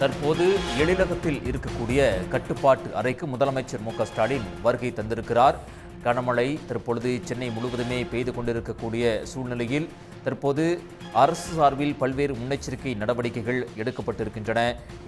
தற்போது எழிலகத்தில் இருக்கக்கூடிய கட்டுப்பாட்டு அறைக்கு முதலமைச்சர் மு.க.ஸ்டாலின் வருகை தந்திருக்கிறார். கனமழை தற்பொழுது சென்னை முழுவதுமே பெய்து கொண்டிருக்கக்கூடிய சூழ்நிலையில் தற்போது அரசு சார்பில் பல்வேறு முன்னெச்சரிக்கை நடவடிக்கைகள் எடுக்கப்பட்டிருக்கின்றன.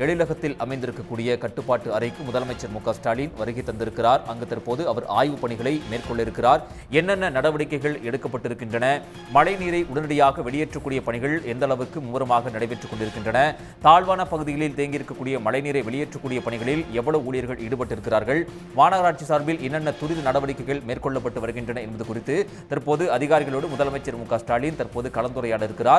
எழிலகத்தில் அமைந்திருக்கக்கூடிய கட்டுப்பாட்டு அறைக்கு முதலமைச்சர் மு.க.ஸ்டாலின் வருகை தந்திருக்கிறார். அங்கு தற்போது அவர் ஆய்வுப் பணிகளை மேற்கொள்ள இருக்கிறார். என்னென்ன நடவடிக்கைகள் எடுக்கப்பட்டிருக்கின்றன, மழைநீரை உடனடியாக வெளியேற்றக்கூடிய பணிகள் எந்த அளவுக்கு மும்முரமாக நடைபெற்றுக் கொண்டிருக்கின்றன, தாழ்வான பகுதிகளில் தேங்கியிருக்கக்கூடிய மழைநீரை வெளியேற்றக்கூடிய பணிகளில் எவ்வளவு ஊழியர்கள் ஈடுபட்டிருக்கிறார்கள், மாநகராட்சி சார்பில் என்னென்ன துரித நடவடிக்கைகள் மேற்கொள்ளப்பட்டு வருகின்றன என்பது குறித்து தற்போது அதிகாரிகளோடு முதலமைச்சர் மு.க.ஸ்டாலின் தற்போது கலந்துரையாட இருக்கிறார்.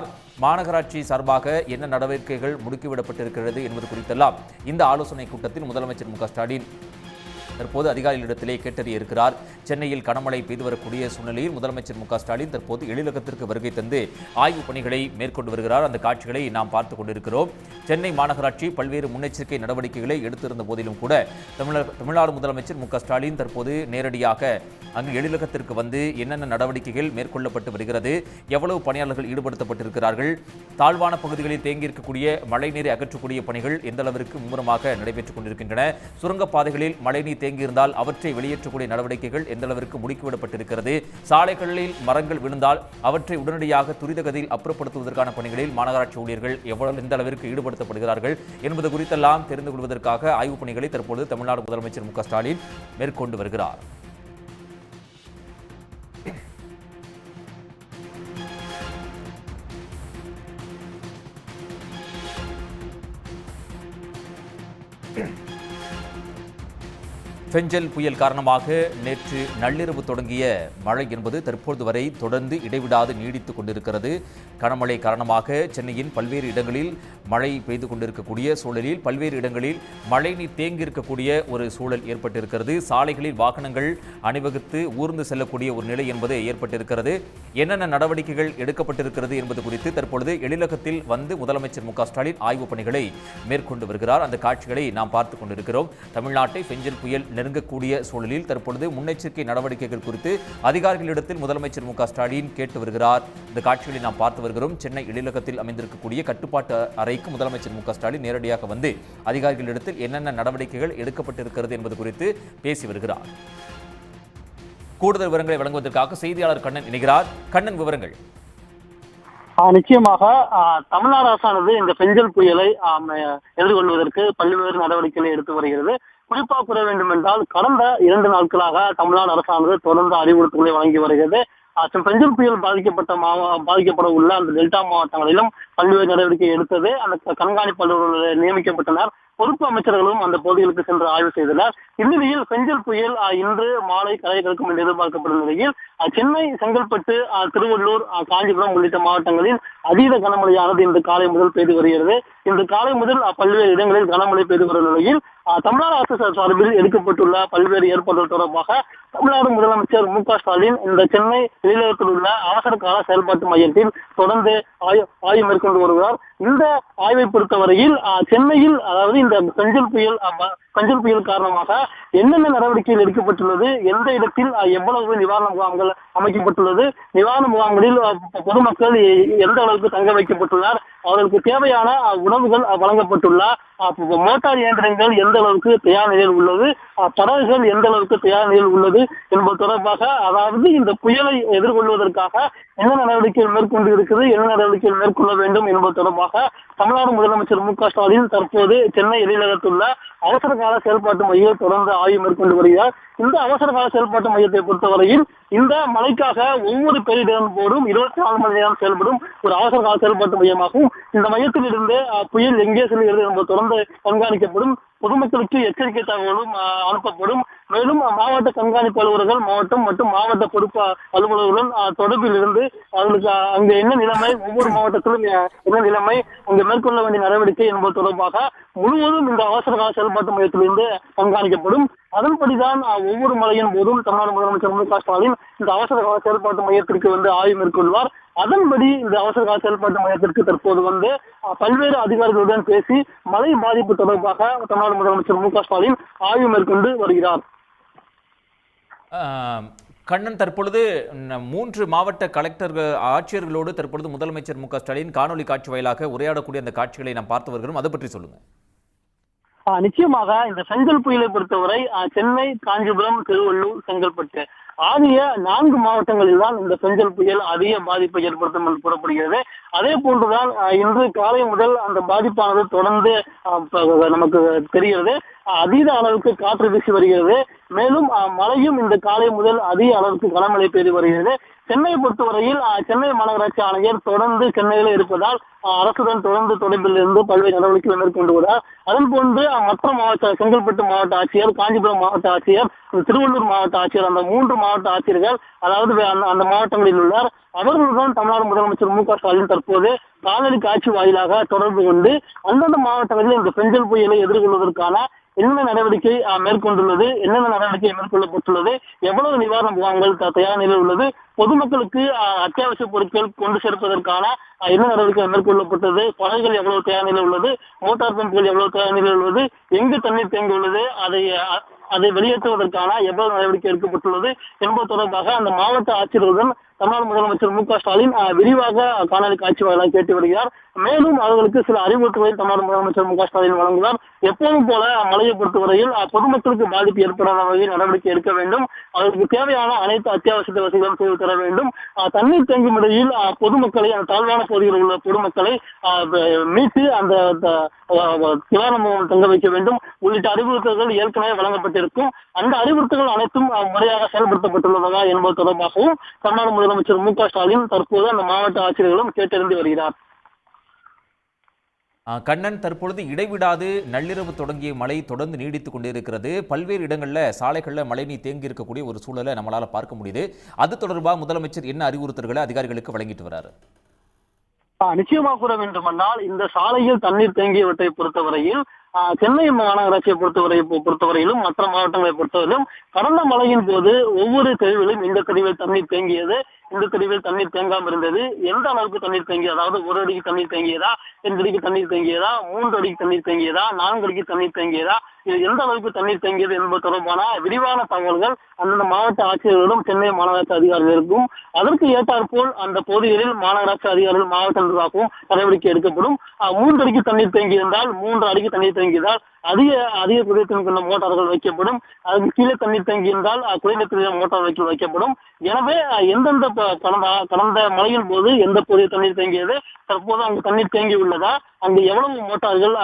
மாநகராட்சி சார்பாக என்ன நடவடிக்கைகள் முடுக்கிவிடப்பட்டிருக்கிறது என்பது குறித்தெல்லாம் இந்த ஆலோசனை கூட்டத்தில் முதலமைச்சர் மு.க.ஸ்டாலின் தற்போது அதிகாரிகளிடத்திலே கேட்டறிய இருக்கிறார். சென்னையில் கனமழை பெய்து வரக்கூடிய சூழ்நிலையில் முதலமைச்சர் மு.க.ஸ்டாலின் தற்போது எழிலகத்திற்கு வருகை தந்து ஆய்வுப் பணிகளை மேற்கொண்டு வருகிறார். அந்த காட்சிகளை நாம் பார்த்துக் கொண்டிருக்கிறோம். சென்னை மாநகராட்சி பல்வேறு முன்னெச்சரிக்கை நடவடிக்கைகளை எடுத்திருந்த போதிலும் கூட தமிழ்நாடு முதலமைச்சர் மு.க.ஸ்டாலின் தற்போது நேரடியாக அங்கு எழிலகத்திற்கு வந்து என்னென்ன நடவடிக்கைகள் மேற்கொள்ளப்பட்டு வருகிறது, எவ்வளவு பணியாளர்கள் ஈடுபடுத்தப்பட்டிருக்கிறார்கள், தாழ்வான பகுதிகளில் தேங்கியிருக்கக்கூடிய மழைநீரை அகற்றக்கூடிய பணிகள் எந்த அளவிற்கு மும்முரமாக நடைபெற்றுக் கொண்டிருக்கின்றன, சுரங்கப்பாதைகளில் மழைநீர் தேங்கியிருந்தால் அவற்றை வெளியேற்றக்கூடிய நடவடிக்கைகள் எந்த அளவிற்கு முடுக்கிவிடப்பட்டிருக்கிறது, சாலைகளில் மரங்கள் விழுந்தால் அவற்றை உடனடியாக துரிதகதியில் அப்புறப்படுத்துவதற்கான பணிகளில் மாநகராட்சி ஊழியர்கள் எந்த அளவிற்கு ஈடுபடுத்தப்படுகிறார்கள் என்பது குறித்தெல்லாம் தெரிந்து கொள்வதற்காக ஆய்வுப் பணிகளை தற்பொழுது தமிழ்நாடு முதலமைச்சர் மு.க.ஸ்டாலின் மேற்கொண்டு வருகிறார். பெஞ்சல் புயல் காரணமாக நேற்று நள்ளிரவு தொடங்கிய மழை என்பது தற்போது வரை தொடர்ந்து இடைவிடாது நீடித்துக் கொண்டிருக்கிறது. கனமழை காரணமாக சென்னையின் பல்வேறு இடங்களில் மழை பெய்து கொண்டிருக்கக்கூடிய சூழலில் பல்வேறு இடங்களில் மழைநீர் தேங்கியிருக்கக்கூடிய ஒரு சூழல் ஏற்பட்டிருக்கிறது. சாலைகளில் வாகனங்கள் அணிவகுத்து ஊர்ந்து செல்லக்கூடிய ஒரு நிலை என்பது ஏற்பட்டிருக்கிறது. என்னென்ன நடவடிக்கைகள் எடுக்கப்பட்டிருக்கிறது என்பது குறித்து தற்பொழுது எழிலகத்தில் வந்து முதலமைச்சர் மு.க.ஸ்டாலின் ஆய்வுப் பணிகளை மேற்கொண்டு வருகிறார். அந்த காட்சிகளை நாம் பார்த்துக் கொண்டிருக்கிறோம். தமிழ்நாட்டை பெஞ்சல் புயல் நெருங்கக்கூடிய சூழலில் தற்பொழுது முன்னெச்சரிக்கை நடவடிக்கைகள் குறித்து அதிகாரிகளிடத்தில் முதலமைச்சர் மு.க.ஸ்டாலின் கேட்டு வருகிறார். இந்த காட்சிகளை நாம் பார்த்து வருகிறோம். சென்னை எழிலகத்தில் அமைந்திருக்கக்கூடிய கட்டுப்பாட்டு அறைக்கு முதலமைச்சர் மு.க.ஸ்டாலின் நேரடியாக வந்து அதிகாரிகளிடத்தில் என்னென்ன நடவடிக்கைகள் எடுக்கப்பட்டிருக்கிறது என்பது குறித்து பேசி வருகிறார். கூடுதல் விவரங்களை வழங்குவதற்காக செய்தியாளர் கண்ணன் இணைகிறார். கண்ணன், விவரங்கள். நிச்சயமாக தமிழ்நாடு அரசானது இந்த பெஞ்சல் புயலை எதிர்கொள்வதற்கு பல்வேறு நடவடிக்கைகளை எடுத்து வருகிறது. குறிப்பாக கூற வேண்டும் என்றால் கடந்த 2 நாட்களாக தமிழ்நாடு அரசானது தொடர்ந்து அறிவுறுத்தல்களை வழங்கி வருகிறது. பெஞ்சல் புயல் பாதிக்கப்பட உள்ள அந்த டெல்டா மாவட்டங்களிலும் பல்வேறு நடவடிக்கை எடுத்தது. அந்த கண்காணிப்பாளர்கள் நியமிக்கப்பட்டனர். பொறுப்பு அமைச்சர்களும் அந்த பகுதிகளுக்கு சென்று ஆய்வு செய்தனர். இந்நிலையில் பெஞ்சல் புயல் இன்று மாலை கரையை கடக்கும் என்று எதிர்பார்க்கப்படும் நிலையில் சென்னை, செங்கல்பட்டு, திருவள்ளூர், காஞ்சிபுரம் உள்ளிட்ட மாவட்டங்களில் அதீத கனமழையானது இன்று காலை முதல் பெய்து வருகிறது. இன்று காலை முதல் பல்வேறு இடங்களில் கனமழை பெய்து வரும் நிலையில் தமிழ்நாடு அரசு சார்பில் எடுக்கப்பட்டுள்ள பல்வேறு ஏற்பாடுகள் தொடர்பாக தமிழ்நாடு முதலமைச்சர் மு.க.ஸ்டாலின் இந்த சென்னை எழிலகத்தில் உள்ள அவசர கால செயல்பாட்டு மையத்தில் தொடர்ந்து ஆய்வு மேற்கொண்டு வருகிறார். இந்த ஆய்வை பொறுத்தவரையில் சென்னையில், அதாவது இந்த பெஞ்சல் புயல் காரணமாக என்னென்ன நடவடிக்கைகள் எடுக்கப்பட்டுள்ளது, எந்த இடத்தில் எவ்வளவு நிவாரண முகாம்கள் அமைக்கப்பட்டுள்ளது, நிவாரண முகாம்களில் பொதுமக்கள் எந்த அளவுக்கு தங்க வைக்கப்பட்டுள்ளார், அவர்களுக்கு தேவையான உணவுகள் வழங்கப்பட்டுள்ள மோட்டார் இயந்திரங்கள் எந்த அளவுக்கு தயார் நிலையில் உள்ளது, படகுகள் எந்த அளவுக்கு தயார் நிலையில் உள்ளது என்பது தொடர்பாக, அதாவது இந்த புயலை எதிர்கொள்வதற்காக என்ன நடவடிக்கைகள் மேற்கொண்டு இருக்குது, என்ன நடவடிக்கைகள் மேற்கொள்ள வேண்டும் என்பது தொடர்பாக தமிழ்நாடு முதலமைச்சர் மு.க.ஸ்டாலின் தற்போது சென்னை எழிலகத்துள்ள அவசர கால செயல்பாட்டு மையம் தொடர்ந்து ஆய்வு மேற்கொண்டு வருகிறார். இந்த அவசர கால செயல்பாட்டு மையத்தை பொறுத்தவரையில் இந்த மழைக்காக ஒவ்வொரு பேரிடரும் போதும் 24 மணி நேரம் செயல்படும் ஒரு அவசர கால செயல்பாட்டு மையமாகும். இந்த மையத்தில் இருந்து புயல் எங்கே செல்கிறது என்பது தொடர்ந்து கண்காணிக்கப்படும். பொதுமக்களுக்கு எச்சரிக்கை தகவலும் அனுப்பப்படும். மேலும் மாவட்ட கண்காணிப்பு அலுவலர்கள், மாவட்டம் மற்றும் மாவட்ட பொறுப்பு அலுவலர்களுடன் தொடர்பில் இருந்து அவர்களுக்கு அங்கு என்ன நிலைமை, ஒவ்வொரு மாவட்டத்திலும் என்ன நிலைமை, அங்கு மேற்கொள்ள வேண்டிய நடவடிக்கை என்பது தொடர்பாக முழுவதும் இந்த அவசர கால செயல்பாட்டு மையத்திலிருந்து கண்காணிக்கப்படும். அதன்படிதான் ஒவ்வொரு மழையின் போதும் தமிழ்நாடு முதலமைச்சர் மு.க.ஸ்டாலின் இந்த அவசர கால செயல்பாட்டு மையத்திற்கு வந்து ஆய்வு மேற்கொள்வார். அதன்படி இந்த அவசர கால செயல்பாட்டு மையத்திற்கு தற்போது வந்து பல்வேறு அதிகாரிகளுடன் பேசி மழை பாதிப்பு தொடர்பாக தமிழ்நாடு முதலமைச்சர் மு.க.ஸ்டாலின் ஆய்வு மேற்கொண்டு வருகிறார். கண்ணன், தற்பொழுது 3 மாவட்ட ஆட்சியர்களோடு தற்பொழுது முதலமைச்சர் மு.க.ஸ்டாலின் காணொலி காட்சி வாயிலாக உரையாடக்கூடிய அந்த காட்சிகளை நாம் பார்த்து வருகிறோம். அதை பற்றி சொல்லுங்க. நிச்சயமாக இந்த செங்கல் புயலை பொறுத்தவரை சென்னை, காஞ்சிபுரம், திருவள்ளூர், செங்கல்பட்டு ஆகிய 4 மாவட்டங்களில் தான் இந்த செங்கல் புயல் அதிக பாதிப்பை ஏற்படுத்தும் என்று கூறப்படுகிறது. அதே போன்றுதான் இன்று காலை முதல் அந்த பாதிப்பானது தொடர்ந்து நமக்கு தெரிகிறது. அதீத அளவுக்கு காற்று வீசி வருகிறது. மேலும் மழையும் இந்த காலை முதல் அதிக அளவுக்கு கனமழை பெய்து வருகிறது. சென்னையை பொறுத்தவரையில் சென்னை மாநகராட்சி ஆணையர் தொடர்ந்து சென்னையில இருப்பதால் அரசுடன் தொடர்ந்து தொடர்பில் இருந்து பல்வேறு நடவடிக்கைகள் மேற்கொண்டு வருகிறார். அதன் போன்று மற்ற மாவட்ட செங்கல்பட்டு மாவட்ட ஆட்சியர், காஞ்சிபுரம் மாவட்ட ஆட்சியர், திருவள்ளூர் மாவட்ட ஆட்சியர், அந்த 3 மாவட்ட ஆட்சியர்கள் அதாவது அந்த மாவட்டங்களில் உள்ளார். அவர்களுடன் தமிழ்நாடு முதலமைச்சர் மு.க. ஸ்டாலின் தற்போது காணொலி காட்சி வாயிலாக தொடர்பு கொண்டு அந்தந்த மாவட்டங்களில் இந்த செங்கல் புயலை எதிர்கொள்வதற்கான என்னென்ன நடவடிக்கை மேற்கொண்டுள்ளது, என்னென்ன நடவடிக்கை மேற்கொள்ளப்பட்டுள்ளது, எவ்வளவு நிவாரண முகாம்கள் தயார் நிலையில் உள்ளது, பொதுமக்களுக்கு அத்தியாவசிய பொருட்கள் கொண்டு சேர்ப்பதற்கான என்ன நடவடிக்கை மேற்கொள்ளப்பட்டது, படகுகள் எவ்வளவு தயார் நிலையில் உள்ளது, மோட்டார் பம்புகள் எவ்வளவு தயார் நிலையில் உள்ளது, எங்கு தண்ணீர் தேங்கி உள்ளது, அதை வெளியேற்றுவதற்கான எவ்வளவு நடவடிக்கை எடுக்கப்பட்டுள்ளது என்பது தொடர்பாக அந்த மாவட்ட ஆட்சியர்களுடன் தமிழ்நாடு முதலமைச்சர் மு.க. ஸ்டாலின் விரிவாக காணொலி காட்சி வாயிலாக கேட்டு வருகிறார். மேலும் அவர்களுக்கு சில அறிவுறுத்தல்களை தமிழ்நாடு முதலமைச்சர் மு.க. ஸ்டாலின் வழங்குகிறார். எப்போதும் போல மழையை பொறுத்தவரையில் பொதுமக்களுக்கு பாதிப்பு ஏற்படாத வகையில் நடவடிக்கை எடுக்க வேண்டும். அவர்களுக்கு தேவையான அனைத்து அத்தியாவசிய வசதிகளும் செய்து தர வேண்டும். தண்ணீர் தேங்கும் இடையில் பொதுமக்களை, அந்த தாழ்வான பகுதிகளில் உள்ள பொதுமக்களை மீட்டு அந்த நிவாரண தங்க வைக்க வேண்டும் உள்ளிட்ட அறிவுறுத்தல்கள் ஏற்கனவே வழங்கப்பட்டிருக்கும். அந்த அறிவுறுத்தல்கள் அனைத்தும் முறையாக செயல்படுத்தப்பட்டுள்ளதா என்பது தொடர்பாகவும் தமிழ்நாடு முதலமைச்சர் மு.க. ஸ்டாலின் தற்போது அந்த மாவட்ட ஆட்சியர்களும் கேட்டறிந்து வருகிறார். கண்ணன், தற்பொழுது இடைவிடாது நள்ளிரவு தொடங்கிய மழை தொடர்ந்து நீடித்துக் கொண்டிருக்கிறது. பல்வேறு இடங்களில் சாலைகளில் மழைநீர் தேங்கி இருக்கக்கூடிய ஒரு சூழலை நம்மளால பார்க்க முடியுது. அது தொடர்பாக முதலமைச்சர் என்ன அறிவுறுத்தல்களை அதிகாரிகளுக்கு வழங்கிட்டு வராரு? நிச்சயமாக கூற வேண்டுமென்றால் இந்த சாலையில் தண்ணீர் தேங்கியவற்றை பொறுத்தவரையில் சென்னை மாநகராட்சியை பொறுத்தவரையிலும் மற்ற மாவட்டங்களை பொறுத்தவரையிலும் கடந்த மழையின் போது ஒவ்வொரு தெருவிலும் இந்த தெருவில் தண்ணீர் தேங்கியது, இந்த தெருவில் தண்ணீர் தேங்காமல் இருந்தது, எந்த அளவுக்கு தண்ணீர் தேங்கியது, அதாவது 1 அடிக்கு தண்ணீர் தேங்கியதா, 2 அடிக்கு தண்ணீர் தேங்கியதா, 3 அடிக்கு தண்ணீர் தேங்கியதா, 4 அடிக்கு தண்ணீர் தேங்கியதா, இது எந்த அளவுக்கு தண்ணீர் தேங்கியது என்பது தொடர்பான விரிவான தகவல்கள் அந்தந்த மாவட்ட ஆட்சியர்களும் சென்னை மாநகராட்சி அதிகாரிகளுக்கும் அதற்கு ஏற்றாற்போல் அந்த பகுதிகளில் மாநகராட்சி அதிகாரிகள், மாவட்ட நிர்வாகமும் நடவடிக்கை எடுக்கப்படும். 3 அடிக்கு தண்ணீர் தேங்கியிருந்தால், 3 அடிக்கு தண்ணீர் தேங்கியதால் அதிக குறைத்தின் கொண்ட மோட்டார்கள் வைக்கப்படும். அதுக்கு கீழே தண்ணீர் தேங்கியிருந்தால் குறைந்த மோட்டார் வைக்கப்படும். எனவே எந்தெந்த கடந்த மழையின் போது எந்த பகுதியில் தண்ணீர் தேங்கியது, தற்போது அங்கு தண்ணீர் தேங்கி உள்ளதா, அங்கு எவ்வளவு மோட்டார்கள்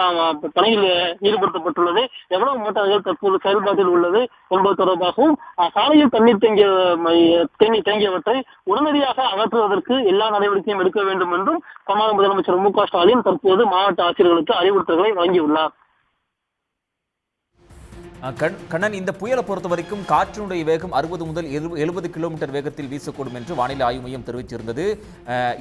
பணியில் ஈடுபடுத்தப்பட்டுள்ளது, எவ்வளவு மோட்டார்கள் தற்போது செயல்பாட்டில் உள்ளது என்பது தொடர்பாகவும் சாலையில் தண்ணீர் தேங்கியவற்றை உடனடியாக அகற்றுவதற்கு எல்லா நடவடிக்கையும் எடுக்க வேண்டும் என்றும் தமிழக முதலமைச்சர் மு.க. ஸ்டாலின் தற்போது மாவட்ட ஆட்சியர்களுக்கு அறிவுறுத்தல்களை வழங்கியுள்ளார். கண்ணன், இந்த புயலை பொறுத்த வரைக்கும் காற்றினுடைய வேகம் 60 முதல் 70 கிலோமீட்டர் வேகத்தில் வீசக்கூடும் என்று வானிலை ஆய்வு மையம் தெரிவித்திருந்தது.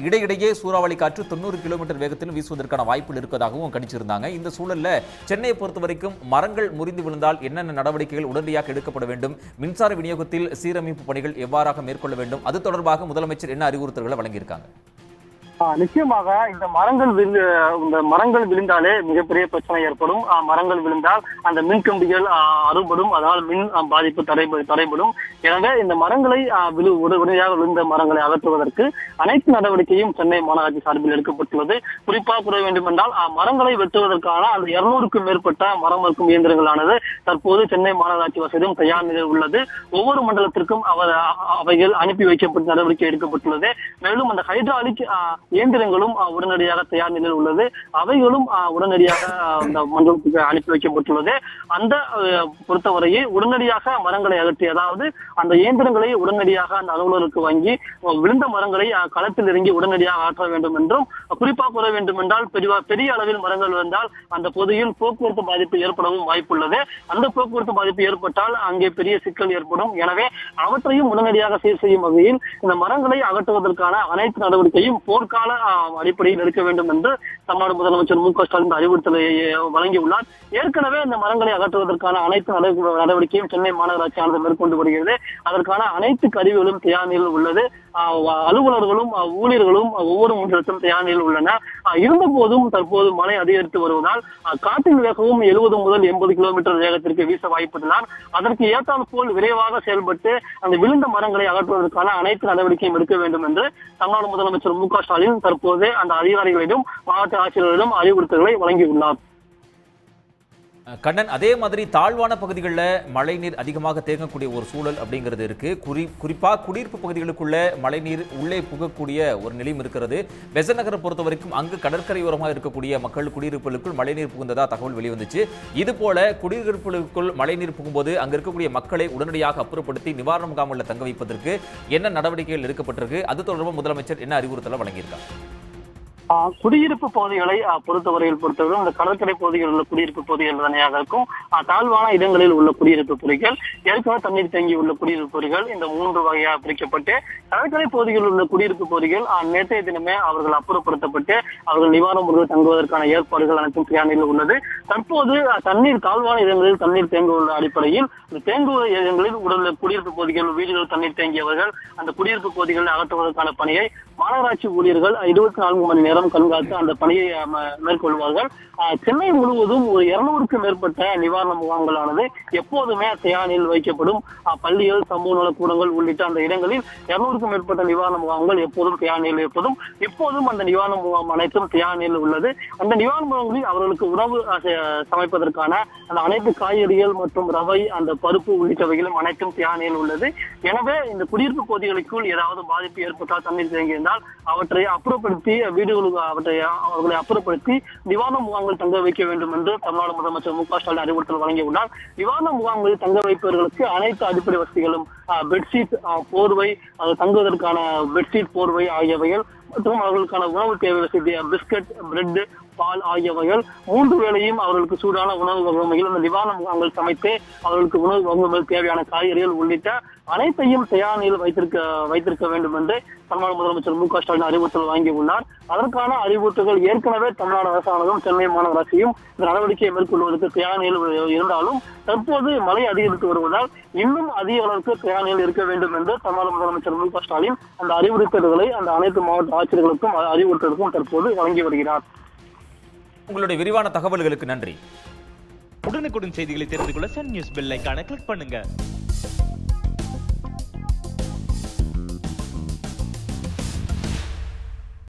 இடையிடையே சூறாவளி காற்று 90 கிலோமீட்டர் வேகத்தில் வீசுவதற்கான வாய்ப்புகள் இருப்பதாகவும் கணிச்சிருந்தாங்க. இந்த சூழல்ல சென்னையை பொறுத்த வரைக்கும் மரங்கள் முறிந்து விழுந்தால் என்னென்ன நடவடிக்கைகள் உடனடியாக எடுக்கப்பட வேண்டும், மின்சார விநியோகத்தில் சீரமைப்பு பணிகள் எவ்வாறாக மேற்கொள்ள வேண்டும், அது தொடர்பாக முதலமைச்சர் என்ன அறிவுறுத்தல்களை வழங்கியிருக்காங்க? நிச்சயமாக இந்த மரங்கள் விழுந்தாலே மிகப்பெரிய பிரச்சனை ஏற்படும். மரங்கள் விழுந்தால் அந்த மின் கம்பிகள் அறுபடும், அதனால் மின் பாதிப்பு தடைபடும். எனவே இந்த மரங்களை உடனடியாக விழுந்த மரங்களை அகற்றுவதற்கு அனைத்து நடவடிக்கையும் சென்னை மாநகராட்சி சார்பில் எடுக்கப்பட்டுள்ளது. குறிப்பாக கூற வேண்டும் என்றால் மரங்களை வெட்டுவதற்கான அந்த 200க்கும் மேற்பட்ட மரம் மறுக்கும் இயந்திரங்களானது தற்போது சென்னை மாநகராட்சி வசதியும் தயார் நிலையில் உள்ளது. ஒவ்வொரு மண்டலத்திற்கும் அவைகள் அனுப்பி வைக்கப்பட்டு நடவடிக்கை எடுக்கப்பட்டுள்ளது. மேலும் அந்த ஹைட்ராலிக் இயந்திரங்களும் உடனடியாக தயார் நிலையில் உள்ளது. அவைகளும் உடனடியாக அந்த மண்டலத்துக்கு அனுப்பி வைக்கப்பட்டுள்ளது. அந்த பொறுத்தவரையே உடனடியாக மரங்களை அகற்றி, அதாவது அந்த இயந்திரங்களை உடனடியாக அந்த அலுவலருக்கு வாங்கி விழுந்த மரங்களை களத்தில் இறங்கி உடனடியாக ஆற்ற வேண்டும் என்றும், குறிப்பாக கூற வேண்டும் என்றால் பெரிய அளவில் மரங்கள் விழுந்தால் அந்த பகுதியில் போக்குவரத்து பாதிப்பு ஏற்படவும் வாய்ப்புள்ளது. அந்த போக்குவரத்து பாதிப்பு ஏற்பட்டால் அங்கே பெரிய சிக்கல் ஏற்படும். எனவே அவற்றையும் உடனடியாக சீர் செய்யும் வகையில் இந்த மரங்களை அகற்றுவதற்கான அனைத்து நடவடிக்கையும் போர்க்கால அடிப்படையில் எடுக்க வேண்டும் என்று தமிழ்நாடு முதலமைச்சர் மு.க. ஸ்டாலின் அறிவுறுத்தலை வழங்கியுள்ளார். ஏற்கனவே இந்த மரங்களை அகற்றுவதற்கான அனைத்து நடவடிக்கையும் சென்னை மாநகராட்சியானது மேற்கொண்டு வருகிறது. அதற்கான அனைத்து கருவிகளும் தயார் நிலையில் உள்ளது. அலுவலர்களும் ஊழியர்களும் ஒவ்வொரு மண்டலத்திலும் தயார் நிலையில் உள்ளன. இருந்த போதும் தற்போது மழை அதிகரித்து வருவதால் காற்றின் வேகமும் 70 முதல் 80 கிலோமீட்டர் வேகத்திற்கு வீச வாய்ப்புள்ளதால் அதற்கு ஏற்றால் போல் விரைவாக செயல்பட்டு அந்த விழுந்த மரங்களை அகற்றுவதற்கான அனைத்து நடவடிக்கையும் எடுக்க வேண்டும் என்று தமிழ்நாடு முதலமைச்சர் மு.க. ஸ்டாலின் தற்போது அந்த அதிகாரிகளிடம் மாவட்ட ஆட்சியர்களிடம் அறிவுறுத்தல்களை வழங்கியுள்ளார். கண்ணன், அதே மாதிரி தாழ்வான பகுதிகளில் மழைநீர் அதிகமாக தேங்கக்கூடிய ஒரு சூழல் அப்படிங்கிறது இருக்கு. குறிப்பாக குடியிருப்பு பகுதிகளுக்குள்ள மழைநீர் உள்ளே புகக்கூடிய ஒரு நிலையும் இருக்கிறது. பெசன்ட் நகரை பொறுத்த வரைக்கும் அங்கு கடற்கரையோரமாக இருக்கக்கூடிய மக்கள் குடியிருப்புகளுக்குள் மழைநீர் புகுந்ததா தகவல் வெளிவந்துச்சு. இது போல குடியிருப்புகளுக்குள் மழைநீர் புகும்போது அங்கு இருக்கக்கூடிய மக்களை உடனடியாக அப்புறப்படுத்தி நிவாரண முகாம்களில் தங்க வைப்பதற்கு என்ன நடவடிக்கைகள் எடுக்கப்பட்டிருக்கு? அது தொடர்பாக முதலமைச்சர் என்ன அறிவுறுத்தலை வழங்கியிருக்கார்? குடியிருப்பு பகுதிகளை பொறுத்தவரை அந்த கடற்கரை பகுதிகளில் உள்ள குடியிருப்பு பகுதிகள் தனியாக இருக்கும். தாழ்வான இடங்களில் உள்ள குடியிருப்பு பகுதிகள், ஏற்கனவே தண்ணீர் தேங்கி உள்ள குடியிருப்பு பகுதிகள், இந்த 3 வகையாக பிரிக்கப்பட்டு கடற்கரை பகுதிகளில் உள்ள குடியிருப்பு பகுதிகள் நேற்றைய தினமே அவர்கள் அப்புறப்படுத்தப்பட்டு அவர்கள் நிவாரண முறையில் தங்குவதற்கான ஏற்பாடுகள் அனைத்தும் தயாரில் உள்ளது. தற்போது தண்ணீர் தாழ்வான இடங்களில் தண்ணீர் தேங்க உள்ள அடிப்படையில் இந்த தேங்குவ இடங்களில் உள்ள குடியிருப்பு பகுதிகள், வீடுகள் தண்ணீர் தேங்கியவர்கள் அந்த குடியிருப்பு பகுதிகளை அகற்றுவதற்கான பணியை மாநகராட்சி ஊழியர்கள் 24 மணி நேரம் கண்காணித்து அந்த பணியை மேற்கொள்வார்கள். சென்னை முழுவதும் ஒரு 200க்கும் மேற்பட்ட நிவாரண முகாம்களானது எப்போதுமே தயாரில் வைக்கப்படும். பள்ளிகள், சமூக நலக்கூடங்கள் உள்ளிட்ட அந்த இடங்களில் 200க்கும் மேற்பட்ட நிவாரண முகாம்கள் எப்போதும் தயாரில் இருப்பதும் இப்போதும் அந்த நிவாரண முகாம் அனைத்தும் தயாரில் உள்ளது. அந்த நிவாரண முகாம்களில் அவர்களுக்கு உணவு சமைப்பதற்கான அந்த அனைத்து காய்கறிகள் மற்றும் ரவை, அந்த பருப்பு உள்ளிட்டவைகளும் அனைத்தும் தயாரில் உள்ளது. எனவே இந்த குடியிருப்பு பகுதிகளுக்குள் ஏதாவது பாதிப்பு ஏற்பட்டால், தண்ணீர் தேங்கியிருந்தால் அவற்றை அப்புறப்படுத்தி அவர்களை அப்புறப்படுத்தி நிவாரண முகாம்கள் தங்க வைக்க வேண்டும் என்று தமிழ்நாடு முதலமைச்சர் மு க ஸ்டாலின் அறிவுறுத்தல் வழங்கியுள்ளார். நிவாரண முகாம்களில் தங்க வைப்பவர்களுக்கு அனைத்து அடிப்படை வசதிகளும், பெட்ஷீட், போர்வை, தங்குவதற்கான பெட்ஷீட், போர்வை ஆகியவைகள் மற்றும் அவர்களுக்கான உணவு தேவை வசதி, பிஸ்கட், பிரெட், பால் ஆகியவைகள் 3 வேளையும் அவர்களுக்கு சூடான உணவு வகைகள் அந்த நிவாரண முகாம்கள் சமைத்து அவர்களுக்கு உணவு வகைகள் தேவையான காய்கறிகள் உள்ளிட்ட அனைத்தையும் தயார் நிலையில் வைத்திருக்க வேண்டும் என்று தமிழ்நாடு முதலமைச்சர் மு க ஸ்டாலின் அறிவுறுத்தல் வழங்கியுள்ளார். அதற்கான அறிவுறுத்தல்கள் ஏற்கனவே தமிழ்நாடு அரசாங்கம், சென்னை மாநகராட்சியும் இந்த நடவடிக்கையை மேற்கொள்வதற்கு தயார் நிலையில் இருந்தாலும் தற்போது மழை அதிகரித்து வருவதால் இன்னும் அதிக அளவுக்கு தயார் நிலையில் இருக்க வேண்டும் என்று தமிழ்நாடு முதலமைச்சர் மு க ஸ்டாலின் அந்த அறிவுறுத்தல்களை அந்த அனைத்து மாவட்ட ஆட்சியர்களுக்கும் அறிவுறுத்தலுக்கும் தற்போது வழங்கி வருகிறார். உங்களுடைய விரிவான தகவல்களுக்கு நன்றி. உடனுக்குடன் செய்திகளை தெரிந்து கொள்ள சன் நியூஸ் பெல் ஐகானை கிளிக் பண்ணுங்க.